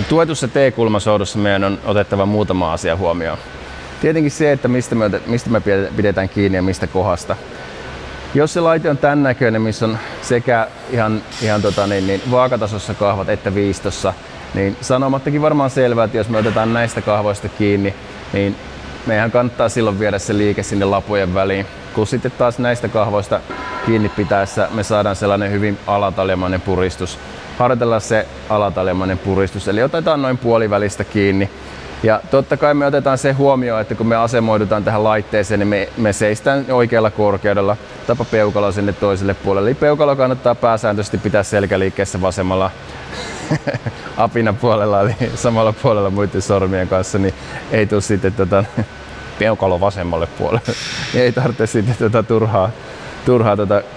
Tuetussa T-kulmasoudussa meidän on otettava muutama asia huomioon. Tietenkin se, että mistä me pidetään kiinni ja mistä kohdasta. Jos se laite on tämän näköinen, missä on sekä ihan vaakatasossa kahvat että viistossa, niin sanomattakin varmaan selvää, että jos me otetaan näistä kahvoista kiinni, niin meidän kannattaa silloin viedä se liike sinne lapojen väliin. Kun sitten taas näistä kahvoista kiinni pitäessä me saadaan sellainen hyvin alataljamainen puristus. Harjoitellaan se alataljamainen puristus, eli otetaan noin puolivälistä kiinni. Ja totta kai me otetaan se huomioon, että kun me asemoidutaan tähän laitteeseen, niin me seistään oikealla korkeudella, tapa peukalo sinne toiselle puolelle. Eli peukalo kannattaa pääsääntöisesti pitää selkäliikkeessä vasemmalla apinapuolella, eli samalla puolella muiden sormien kanssa, niin ei tule sitten peukalo vasemmalle puolelle. Ei tarvitse sitten turhaa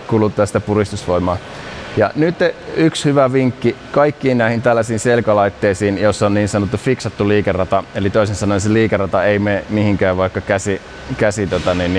kuluttaa sitä puristusvoimaa. Ja nyt yksi hyvä vinkki kaikkiin näihin tällaisiin selkälaitteisiin, jossa on niin sanottu fiksattu liikerata, eli toisin sanoen se liikerata ei mene mihinkään, vaikka käsi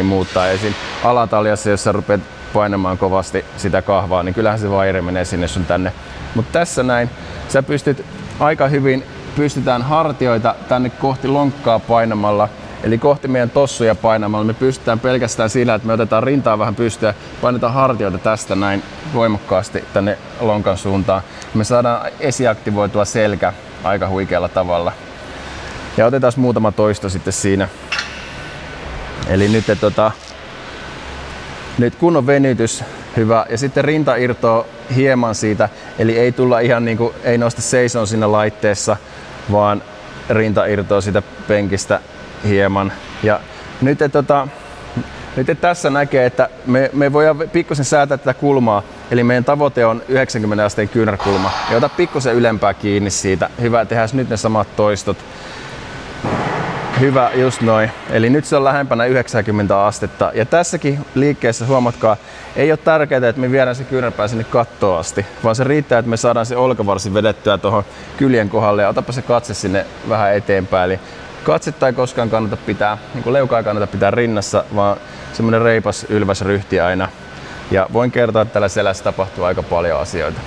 muuttaa esiin alataljassa, jos sä rupeat painamaan kovasti sitä kahvaa, niin kyllähän se vaire menee sinne sun tänne. Mutta tässä näin sä pystyt aika hyvin, pystytään hartioita tänne kohti lonkkaa painamalla, eli kohti meidän tossuja painamalla. Me pystytään pelkästään sillä, että me otetaan rintaa vähän pystyä, painetaan hartioita tästä näin voimakkaasti tänne lonkan suuntaan. Me saadaan esiaktivoitua selkä aika huikealla tavalla. Ja otetaan muutama toisto sitten siinä. Eli nyt kunnon venytys, hyvä. Ja sitten rinta irtoaa hieman siitä, eli ei tulla ihan niinku, ei nosta seisoon siinä laitteessa, vaan rinta irtoaa siitä penkistä hieman. Ja nyt tässä näkee, että me voidaan pikkusen säätää tätä kulmaa, eli meidän tavoite on 90 asteen kyynärkulma. Ja ota pikkusen ylempää kiinni siitä. Hyvä, tehdään nyt ne samat toistot. Hyvä, just noin. Eli nyt se on lähempänä 90 astetta. Ja tässäkin liikkeessä huomatkaa, ei ole tärkeää, että me viedään se kyynärpää sinne kattoon asti, vaan se riittää, että me saadaan se olkavarsi vedettyä tuohon kyljen kohdalle ja otapa se katse sinne vähän eteenpäin. Eli katsetta ei koskaan kannata pitää, niin leukaa ei kannata pitää rinnassa, vaan semmoinen reipas ylväs ryhti aina. Ja voin kertoa, että tällä selässä tapahtuu aika paljon asioita.